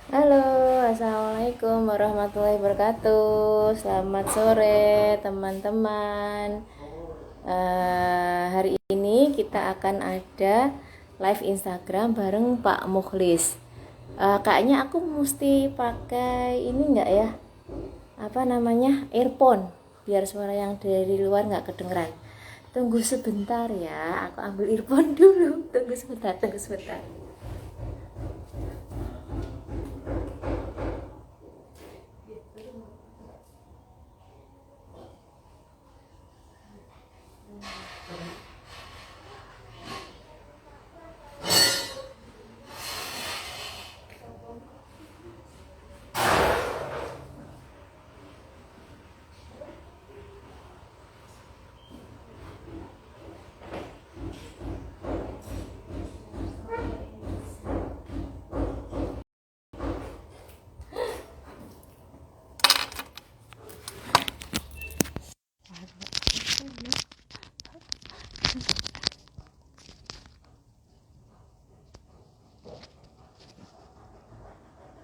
Halo, Assalamualaikum warahmatullahi wabarakatuh. Selamat sore, teman-teman. Hari ini kita akan ada live Instagram bareng Pak Mukhlis. Kayaknya aku mesti pakai ini enggak ya? Apa namanya? Earphone, biar suara yang dari luar nggak kedengeran. Tunggu sebentar ya, aku ambil earphone dulu. Tunggu sebentar, tunggu sebentar.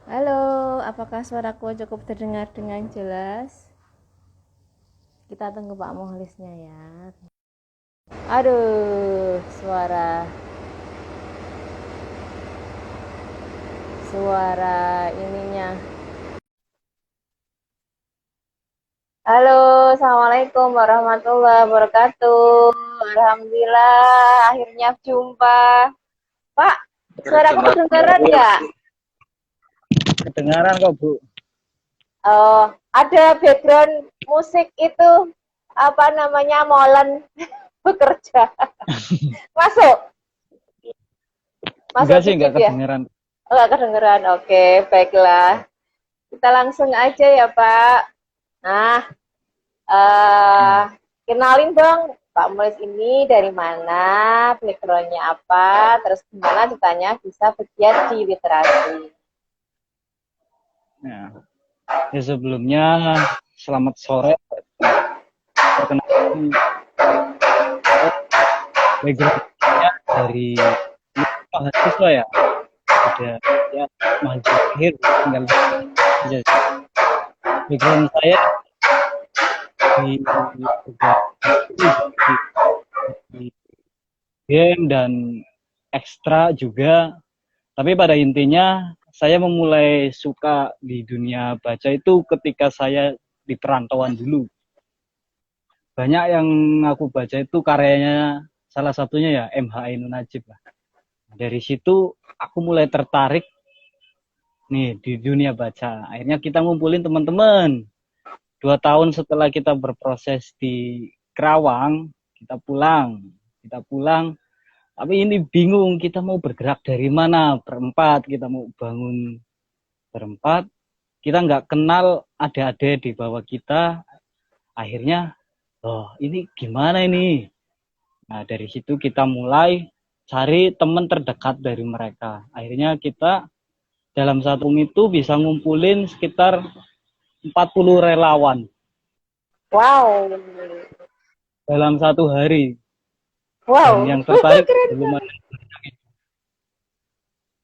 Halo, apakah suaraku cukup terdengar dengan jelas? Kita tunggu Pak Muhlisnya ya. Aduh, suara ininya. Halo, Assalamualaikum warahmatullahi wabarakatuh. Alhamdulillah, akhirnya jumpa. Pak, suaraku kedengaran nggak? Kedengaran kok, Bu. Oh, ada background musik itu apa namanya molen bekerja. Masuk, masuk Enggak sih, dikit enggak ya. kedengaran. Oh, nggak kedengeran. Oke, baiklah. Kita langsung aja ya, Pak. Nah, eh Nah, kenalin dong Pak Mulis ini dari mana, backgroundnya apa, terus gimana ditanya bisa bergiat di literasi. nah. Ya sebelumnya selamat sore. Perkenalkan saya background-nya dari mahasiswa ya. Sudah ya mahasiswa akhir tinggal aja. Background saya di di game dan ekstra juga. Tapi pada intinya saya memulai suka di dunia baca itu ketika saya di perantauan dulu. Banyak yang aku baca itu karyanya salah satunya ya MH Ainun Najib lah. Dari situ aku mulai tertarik nih di dunia baca. Akhirnya kita ngumpulin teman-teman. 2 tahun setelah kita berproses di Kerawang, kita pulang. Kita pulang, tapi ini bingung kita mau bergerak dari mana. Berempat, kita mau bangun berempat. Kita nggak kenal ada-ada di bawah kita. Akhirnya, oh ini gimana ini? Nah, dari situ kita mulai cari teman terdekat dari mereka. Akhirnya kita dalam satu itu bisa ngumpulin sekitar 40 relawan Wow, dalam satu hari. Dan wow, yang tertarik keren belum banget. ada.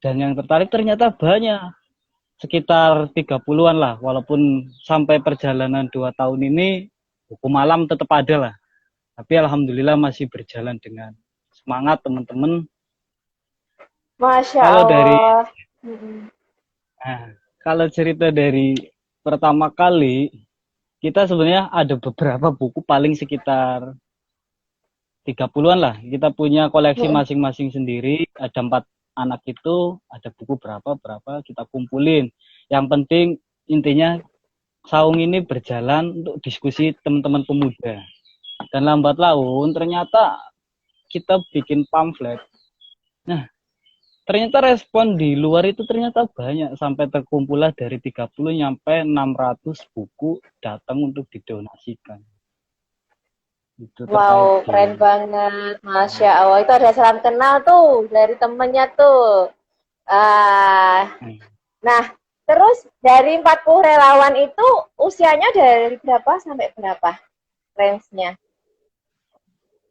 Dan yang tertarik ternyata banyak. Sekitar 30-an lah. Walaupun sampai perjalanan 2 tahun ini, hukum malam tetap ada lah. Tapi alhamdulillah masih berjalan dengan semangat teman-teman. Masya Kalau dari Allah. Nah, kalau cerita dari pertama kali, kita sebenarnya ada beberapa buku paling sekitar 30-an lah. Kita punya koleksi masing-masing sendiri, ada 4 anak itu, ada buku berapa-berapa, kita kumpulin. Yang penting intinya saung ini berjalan untuk diskusi teman-teman pemuda. Dan lambat laun ternyata kita bikin pamflet. Nah, ternyata respon di luar itu ternyata banyak, sampai terkumpullah dari 30 sampai 600 buku datang untuk didonasikan. Itu Wow, terkait keren di banget. Masya Allah. Itu ada salam kenal tuh dari temennya tuh. Nah, terus dari 40 relawan itu usianya dari berapa sampai berapa range-nya?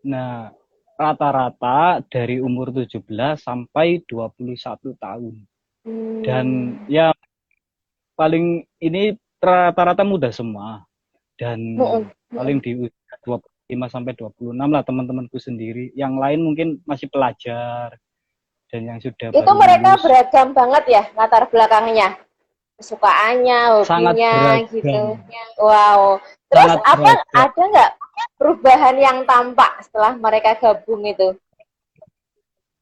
Nah, rata-rata dari umur 17 sampai 21 tahun. Dan Hmm. ya paling ini rata-rata muda semua dan paling di usia 25 sampai 26 lah teman-temanku sendiri. Yang lain mungkin masih pelajar dan yang sudah Itu baru mereka lulus. beragam banget ya latar belakangnya, kesukaannya, Sangat hobinya beragam, gitu. Wow. Terus sangat apa beragam. ada nggak perubahan yang tampak setelah mereka gabung itu?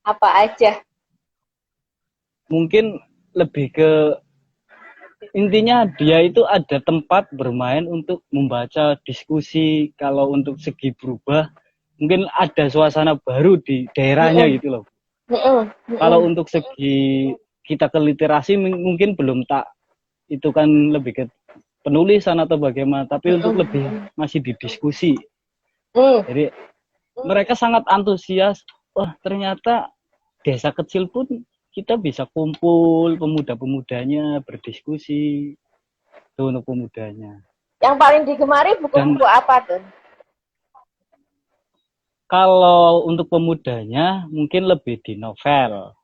Apa aja? Mungkin lebih ke intinya dia itu ada tempat bermain untuk membaca diskusi. Kalau untuk segi berubah, mungkin ada suasana baru di daerahnya Mm-mm. gitu loh. Mm-mm. Kalau Mm-mm. untuk segi kita ke literasi mungkin belum tak itu kan lebih ke penulisan atau bagaimana, tapi untuk lebih Mm-mm. masih di diskusi. Mm. Jadi mereka sangat antusias. Wah, ternyata desa kecil pun kita bisa kumpul pemuda-pemudanya berdiskusi itu untuk pemudanya. Yang paling digemari Dan buku-buku apa tuh? kalau untuk pemudanya mungkin lebih di novel.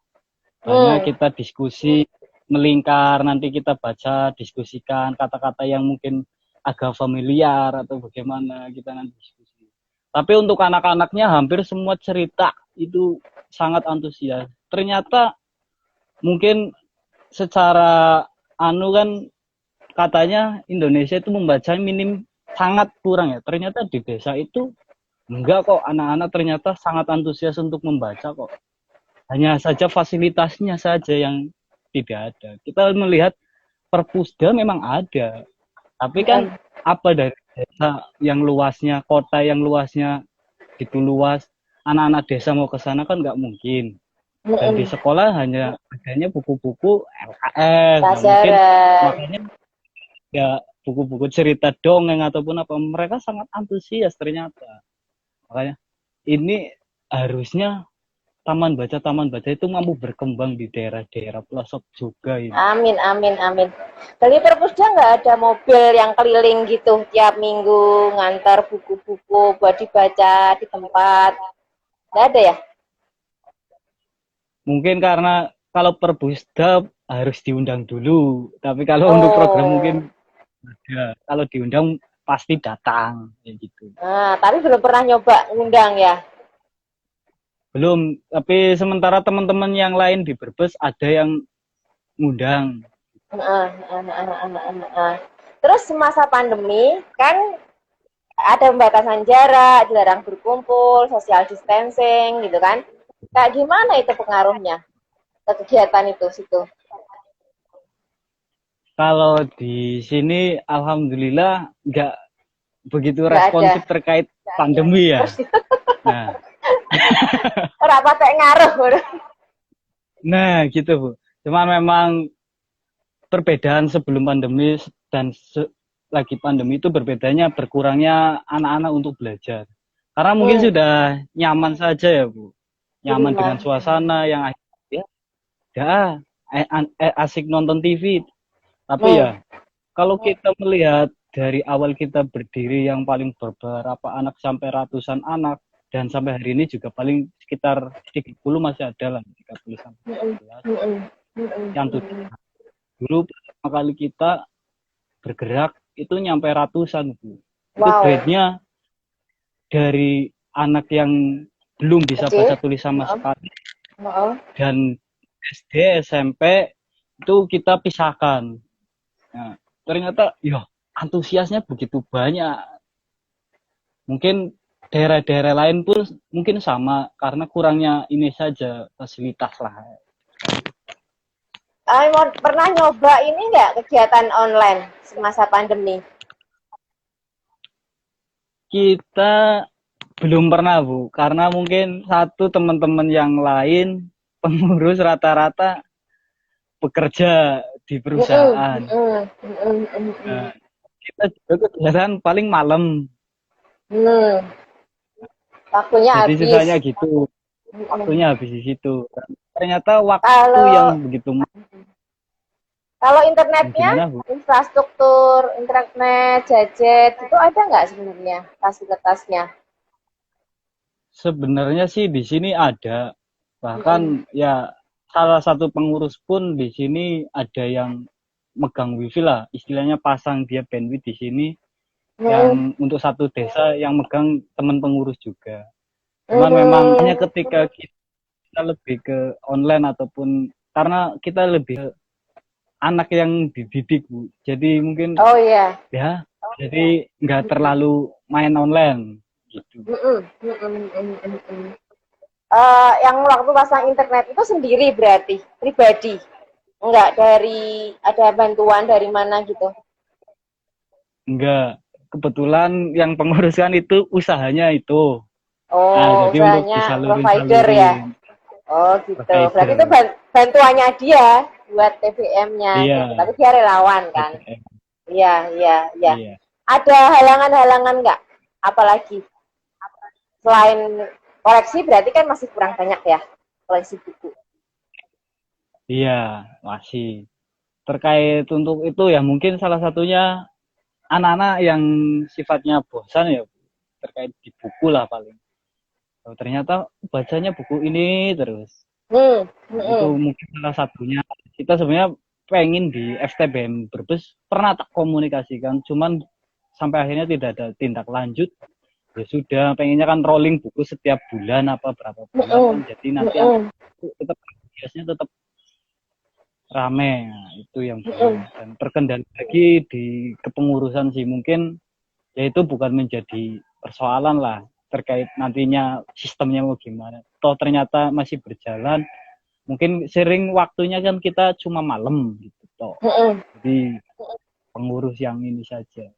Banyak Hmm. kita diskusi melingkar, nanti kita baca, diskusikan kata-kata yang mungkin agak familiar atau bagaimana kita nanti diskusi. Tapi untuk anak-anaknya hampir semua cerita itu sangat antusias. Ternyata mungkin secara anu kan katanya Indonesia itu membaca minim sangat kurang ya. Ternyata di desa itu enggak kok, anak-anak ternyata sangat antusias untuk membaca kok. Hanya saja fasilitasnya saja yang tidak ada. Kita melihat perpusda memang ada, tapi kan Mm-mm. apa dari desa yang luasnya, kota yang luasnya gitu luas, anak-anak desa mau ke sana kan nggak mungkin. Dan di Mm-mm. sekolah hanya adanya buku-buku LKS, nah mungkin Pelajaran. makanya ya buku-buku cerita dongeng ataupun apa, mereka sangat antusias ternyata. Makanya ini harusnya taman baca itu mampu berkembang di daerah-daerah pelosok juga ini. Amin, amin, amin. Dari Perpusda nggak ada mobil yang keliling gitu tiap minggu ngantar buku-buku buat dibaca di tempat. Nggak ada ya? Mungkin karena kalau perbusda harus diundang dulu, tapi kalau untuk program Oh. mungkin ada. Kalau diundang pasti datang kayak gitu. Nah, tapi belum pernah nyoba ngundang ya. Belum, tapi sementara teman-teman yang lain di Brebes ada yang ngundang. Heeh, heeh, heeh, heeh, heeh. Terus masa pandemi kan ada pembatasan jarak, dilarang berkumpul, social distancing gitu kan. Kayak gimana itu pengaruhnya ke kegiatan itu situ? Kalau di sini alhamdulillah nggak begitu Nggak ada. responsif terkait pandemi ya. Nah, Ora patek ngaruh. nah gitu Bu. Cuma memang perbedaan sebelum pandemi dan lagi pandemi itu berbedanya berkurangnya anak-anak untuk belajar. Karena mungkin Hmm, sudah nyaman saja ya Bu. di Nyaman dengan rumah. suasana yang ya, ya asik nonton TV. Tapi Hmm, ya kalau kita melihat dari awal kita berdiri yang paling beberapa anak sampai ratusan anak dan sampai hari ini juga paling sekitar 30 masih ada lah 30 sampai hmm, 40 hmm, hmm, yang tujuh. hmm. Dulu pertama kali kita bergerak itu nyampe ratusan Bu. Itu Wow, grade-nya dari anak yang belum bisa baca kecil. tulis sama Heeh, sekali heeh. dan SD SMP itu kita pisahkan. Nah, ternyata ya antusiasnya begitu banyak. Mungkin daerah-daerah lain pun mungkin sama karena kurangnya ini saja fasilitas lah. Pernah nyoba ini nggak kegiatan online semasa pandemi? Kita belum pernah Bu, karena mungkin satu teman-teman yang lain pengurus rata-rata bekerja di Mm-mm, perusahaan. mm-mm, mm-mm, mm-mm. Nah, kita juga kegiatan paling malam. Hmm, waktunya Jadi habis. sisanya gitu, Mm-mm. waktunya habis di situ. Ternyata waktu yang Kalau begitu kalau internetnya, gimana Bu? infrastruktur internet, gadget itu ada nggak sebenarnya fasilitasnya? Sebenarnya sih di sini ada, bahkan Mm-mm. ya salah satu pengurus pun di sini ada yang megang wifi lah, istilahnya pasang dia bandwidth di sini Hmm. yang untuk satu desa yang megang teman pengurus juga. Cuman memang hanya ketika kita lebih ke online ataupun karena kita lebih ke anak yang dididik Bu. Jadi mungkin Oh iya. ya jadi nggak terlalu main online gitu. Yang waktu pasang internet itu sendiri berarti pribadi, enggak dari ada bantuan dari mana gitu? Enggak, kebetulan yang penguruskan itu usahanya itu. Nah, Oh, jadi untuk usahanya provider ya. disalur-salurin Oh gitu. Berarti itu provider. bantuannya dia buat TVM-nya Iya, gitu. Tapi dia relawan kan? TBM. Iya, iya, iya. Iya. Ada halangan-halangan nggak? Apalagi selain koleksi berarti kan masih kurang banyak ya koleksi buku. Iya, masih. Terkait untuk itu ya mungkin salah satunya anak-anak yang sifatnya bosan ya terkait di buku lah paling. Oh, ternyata bacanya buku ini terus. Hmm, Nah, itu hmm, mungkin salah satunya. Kita sebenarnya pengen di FTBM Brebes pernah tak komunikasikan, cuman sampai akhirnya tidak ada tindak lanjut. Ya sudah, pengennya kan rolling buku setiap bulan apa berapa bulan kan, hmm, jadi nanti hmm, tetap biasanya tetap rame. Nah, itu yang hmm, belum dan terkendali lagi di kepengurusan sih mungkin yaitu bukan menjadi persoalan lah terkait nantinya sistemnya mau gimana. Toh ternyata masih berjalan. Mungkin sering waktunya kan kita cuma malam gitu toh. hmm. Jadi pengurus yang ini saja.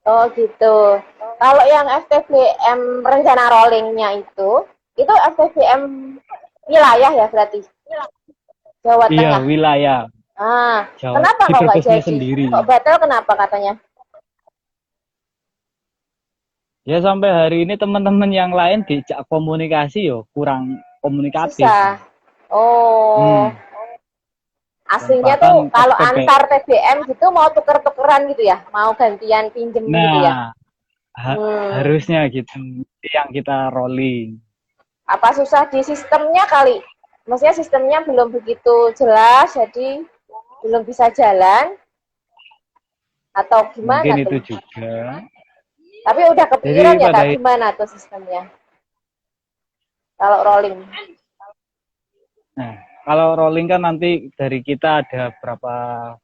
Oh gitu. Kalau yang FTBM rencana rollingnya itu FTBM wilayah ya berarti Jawa Iya, Tengah. wilayah Ah, Jawa kenapa di kok nggak Brebesnya jadi? sendiri. Kok batal kenapa katanya? Ya sampai hari ini teman-teman yang lain diajak komunikasi yo kurang komunikatif. Susah. Oh, Hmm. Dan aslinya tuh bahkan kalau FTB. antar TBM gitu mau tuker-tukeran gitu ya, mau gantian pinjem gitu ya. Nah, Hmm, harusnya gitu yang kita rolling. apa susah di sistemnya kali? Maksudnya sistemnya belum begitu jelas, jadi belum bisa jalan atau Mungkin gimana itu tuh? juga. Tapi udah kepikiran Jadi ya pada kak gimana tuh sistemnya kalau rolling? nah, kalau rolling kan nanti dari kita ada berapa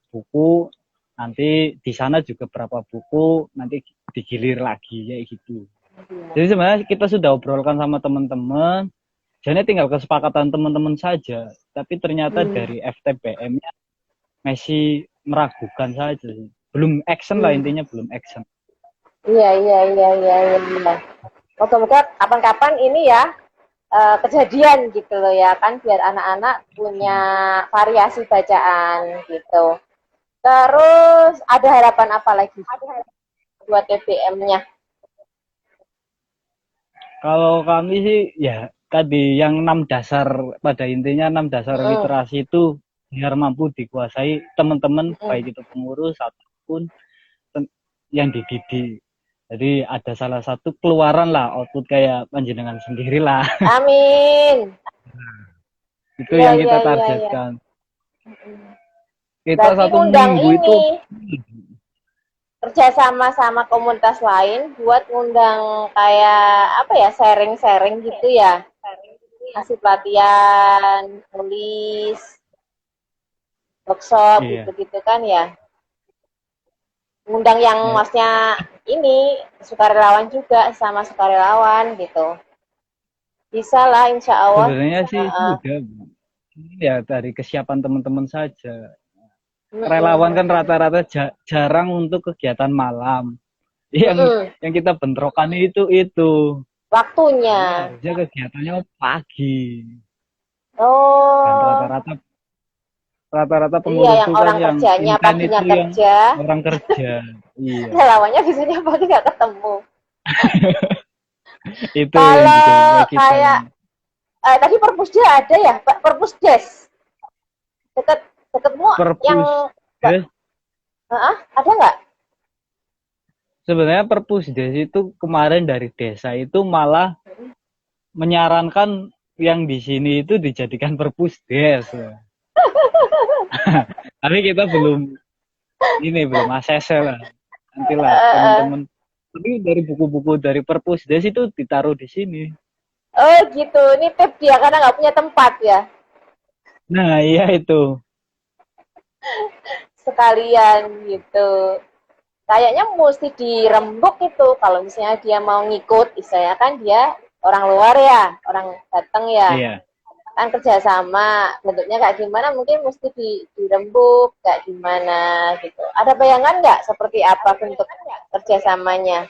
buku, nanti di sana juga berapa buku, nanti digilir lagi kayak gitu. Jadi sebenarnya kita sudah obrolkan sama teman-teman, jadi tinggal kesepakatan teman-teman saja. Tapi ternyata Hmm. dari FTBM-nya masih meragukan saja. Belum action lah Hmm. intinya belum action. Iya, iya, iya, iya, iya. Moga-moga kapan-kapan ini ya kejadian gitu loh ya kan biar anak-anak punya variasi bacaan gitu. Terus ada harapan apa lagi buat TBM-nya? Kalau kami sih ya tadi yang 6 dasar pada intinya 6 dasar Mm-mm. literasi itu biar mampu dikuasai teman-teman Mm-mm. baik itu pengurus ataupun yang dididik. Jadi ada salah satu keluaran lah output kayak panjenengan sendiri lah. Amin. Itu Iya, yang iya, kita iya, iya. targetkan. Kita Berarti satu ngundang minggu itu ini kerja sama komunitas lain buat ngundang kayak apa ya sharing-sharing gitu ya kasih pelatihan tulis workshop iya. gitu-gitu kan ya ngundang yang Ya, maksudnya ini sukarelawan juga sama sukarelawan gitu bisa lah insya Allah. sebenarnya sih Uh-uh. sudah ya dari kesiapan teman-teman saja. Relawan kan Mm-mm. rata-rata jarang untuk kegiatan malam. Yang Mm-mm. yang kita bentrokan itu. Waktunya. Jadi harusnya kegiatannya pagi. Dan Oh rata-rata iya pengurus yang itu kan orang yang kerjanya intent paginya itu yang kerja orang kerja. Iya. relawannya bisanya pagi nggak ketemu. Itu yang juga Kalau kita yang kayak tadi perpusda ada ya, perpusdes deket deketmu yang perpus ada nggak? sebenarnya perpusdes itu kemarin dari desa itu malah menyarankan yang di sini itu dijadikan perpusdes. Tapi kita belum akses lah. Nanti lah Eh, teman-teman. Tapi dari buku-buku dari Perpusdes itu ditaruh di sini. oh gitu, nitip dia karena nggak punya tempat ya. Nah, iya itu. Sekalian gitu. Kayaknya mesti dirembuk itu kalau misalnya dia mau ngikut, istilahnya kan dia orang luar ya, orang datang ya, Iya. kan kerjasama, bentuknya kayak gimana mungkin mesti dirembuk kayak gimana gitu. Ada bayangan nggak seperti apa bentuk kerjasamanya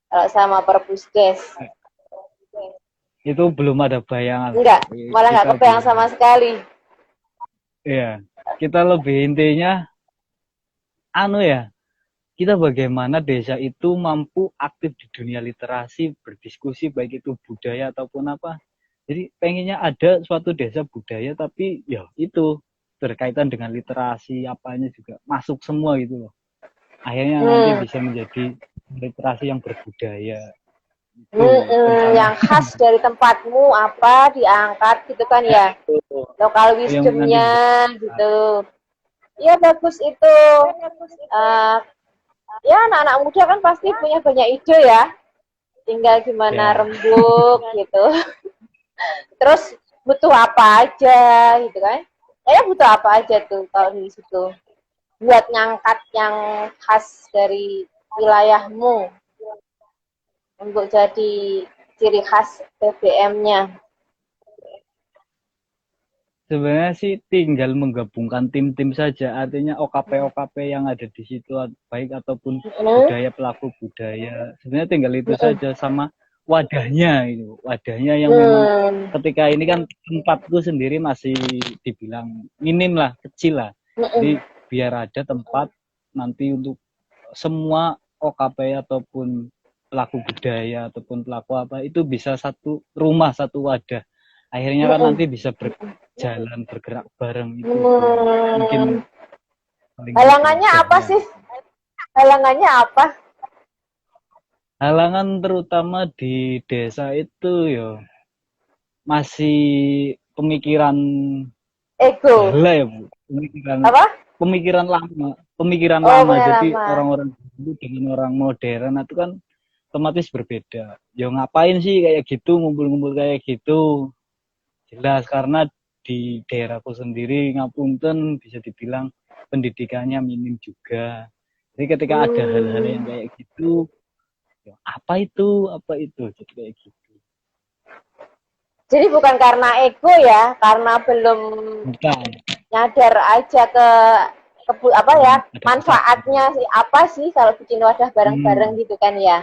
kalau sama Perpusdes? Itu belum ada bayangan. Enggak, malah nggak Kita kebayang belum. sama sekali. Iya. Kita lebih intinya anu ya, kita bagaimana desa itu mampu aktif di dunia literasi, berdiskusi baik itu budaya ataupun apa. Jadi pengennya ada suatu desa budaya tapi ya itu berkaitan dengan literasi apanya juga masuk semua gitu loh. Akhirnya nanti Hmm. bisa menjadi literasi yang berbudaya. Itu rencana. Yang khas dari tempatmu apa diangkat gitu kan ya, lokal Yang nanti wisdomnya gitu. Ya bagus itu. Uh, Ya anak-anak muda kan pasti punya banyak ide ya. Tinggal gimana ya rembuk gitu. Terus butuh apa aja gitu kan. Kayaknya butuh apa aja tuh kalau di situ. Buat ngangkat yang khas dari wilayahmu untuk jadi ciri khas BBM-nya. sebenarnya sih tinggal menggabungkan tim-tim saja. Artinya OKP-OKP yang ada di situ baik ataupun Hmm. budaya pelaku budaya. Sebenarnya tinggal itu saja sama wadahnya itu. Wadahnya yang memang Hmm. ketika ini kan tempatku sendiri masih dibilang minim lah, kecil lah. Hmm. Jadi biar ada tempat nanti untuk semua OKP ataupun pelaku budaya ataupun pelaku apa itu bisa satu rumah, satu wadah. Akhirnya kan nanti bisa berjalan bergerak bareng itu sih. Mungkin Hmm. paling itu Halangannya apa wadahnya. sih? Halangannya apa? Halangan terutama di desa itu ya masih pemikiran Ego. bala ya Bu. Pemikiran Apa? pemikiran lama, pemikiran Oh, lama. punya Jadi lama. orang-orang dulu dengan orang modern itu kan otomatis berbeda. Ya ngapain sih kayak gitu ngumpul-ngumpul kayak gitu? Jelas karena di daerahku sendiri Ngapunten bisa dibilang pendidikannya minim juga. Jadi ketika ada hal-hal yang Hmm. kayak gitu, ya apa itu, jadi kayak gitu. Jadi bukan karena ego ya, karena belum Bukan, nyadar aja ke apa ya, ada manfaatnya kesadaran. sih apa sih kalau bikin wadah bareng-bareng Hmm, gitu kan ya.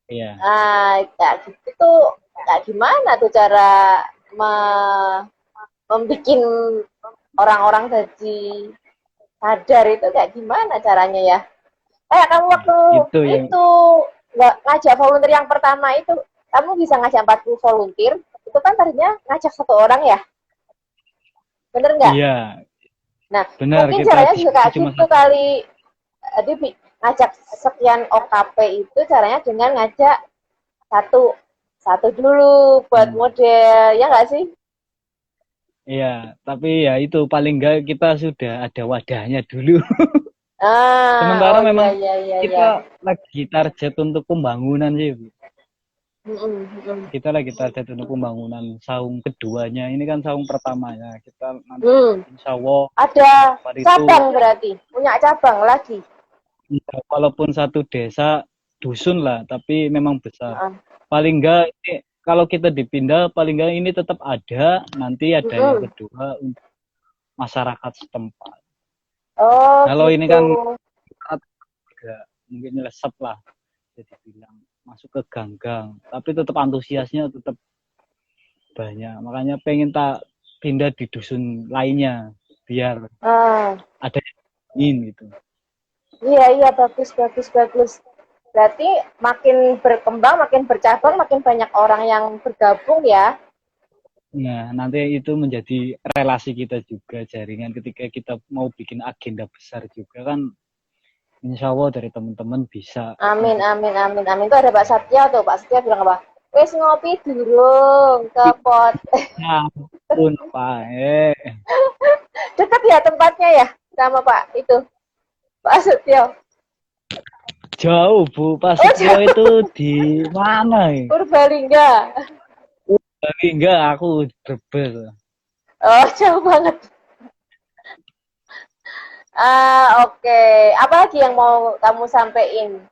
ya. Nah, kayak gitu tuh kayak gimana tuh cara me membuat orang-orang jadi sadar itu kayak gimana caranya ya? Kayak kamu Nah, waktu itu yang itu nggak ngajak volunteer yang pertama itu, kamu bisa ngajak 40 volunteer, itu kan tadinya ngajak satu orang ya, bener nggak? iya, Nah, benar mungkin kita caranya juga diskusi kayak cuma gitu satu. kali. Jadi ngajak sekian OKP itu caranya dengan ngajak satu satu dulu buat Hmm. model, ya nggak sih? Iya, tapi ya itu paling enggak kita sudah ada wadahnya dulu. Ah, Sementara oh iya memang iya iya iya. kita lagi target untuk pembangunan sih, Bu. Mm-mm, mm-mm. Kita lagi target untuk pembangunan saung keduanya. Ini kan saung pertamanya. Kita nanti Hmm. insya Allah Ada pada itu cabang berarti, punya cabang lagi. ya, walaupun satu desa dusun lah, tapi memang besar. Ah. Paling enggak ini, kalau kita dipindah, paling enggak ini tetap ada. Nanti ada yang Mm-mm. kedua untuk masyarakat setempat. Oh Kalau ini gitu. kan agak mungkin nyelesep lah, jadi bilang masuk ke ganggang. Tapi tetap antusiasnya tetap banyak. Makanya pengen tak pindah di dusun lainnya biar Ah, ada yang ingin gitu. iya iya bagus bagus bagus. Berarti makin berkembang, makin bercabang, makin banyak orang yang bergabung ya. Nah, nanti itu menjadi relasi kita juga, jaringan ketika kita mau bikin agenda besar juga kan, insya Allah dari teman-teman bisa Amin untuk amin amin amin. Itu ada Pak Satya tuh. Pak Satya bilang apa? Wes ngopi durung ke pot. nah, pun Pak, ya tempatnya ya sama Pak itu Pak Setio. Jauh Bu, Pak Oh Setio jauh, itu di mana ya? Purbalingga. Tapi enggak, aku Brebes. Oh jauh banget. Oke. Apa lagi yang mau kamu sampaikan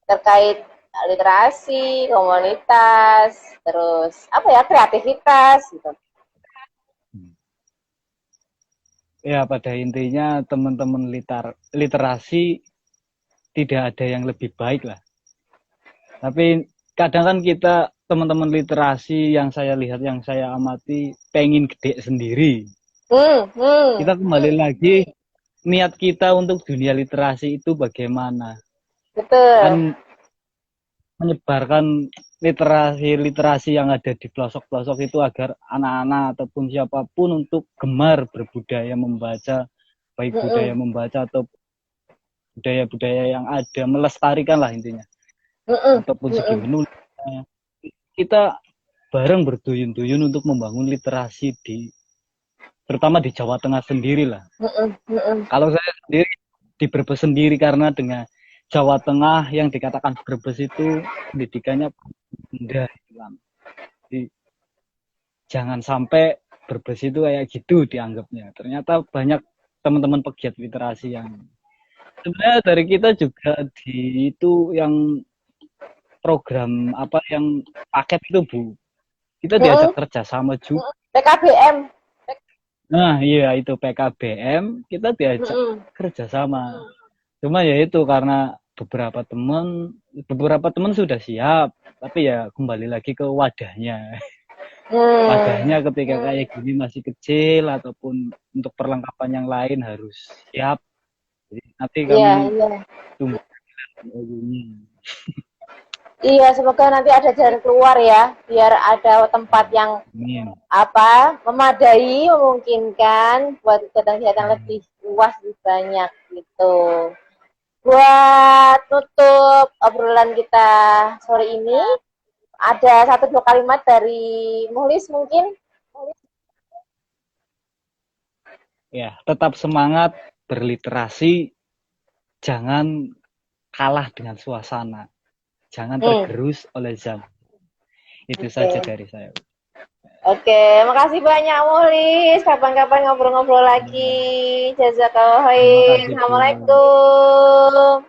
terkait literasi, komunitas, terus apa ya kreativitas gitu. Ya, pada intinya teman-teman literasi tidak ada yang lebih baik lah. Tapi kadang kan kita teman-teman literasi yang saya lihat, yang saya amati, pengen gede sendiri. Kita kembali lagi, niat kita untuk dunia literasi itu bagaimana? Betul. Kan menyebarkan literasi yang ada di pelosok-pelosok itu agar anak-anak ataupun siapapun untuk gemar berbudaya membaca, baik budaya membaca atau budaya-budaya yang ada, melestarikan lah intinya, ataupun segi menulis. Kita bareng berduyun-duyun untuk membangun literasi terutama di Jawa Tengah sendiri lah. Kalau saya sendiri di Brebes sendiri karena dengan Jawa Tengah yang dikatakan Brebes itu pendidikannya rendah. Jadi, jangan sampai Brebes itu kayak gitu dianggapnya. Ternyata banyak teman-teman pegiat literasi yang sebenarnya dari kita juga di itu yang program apa yang paket itu Bu. Kita diajak kerjasama juga. PKBM. Nah iya itu PKBM kita diajak kerjasama. Cuma ya itu karena beberapa teman sudah siap, tapi ya kembali lagi ke wadahnya. Wadahnya ketika kayak gini masih kecil ataupun untuk perlengkapan yang lain harus siap. Jadi nanti kami tunggu ini. Iya, semoga nanti ada jalan keluar ya, biar ada tempat yang memadai, memungkinkan buat kegiatan lebih luas, lebih banyak gitu. Buat tutup obrolan kita sore ini, ada 1-2 kalimat dari Muhlis mungkin? Ya, tetap semangat berliterasi, jangan kalah dengan suasana, jangan tergerus oleh zaman. Itu saja dari saya. Oke, makasih banyak Muhlis. Kapan-kapan ngobrol-ngobrol lagi. Jazakallah khair. Assalamualaikum.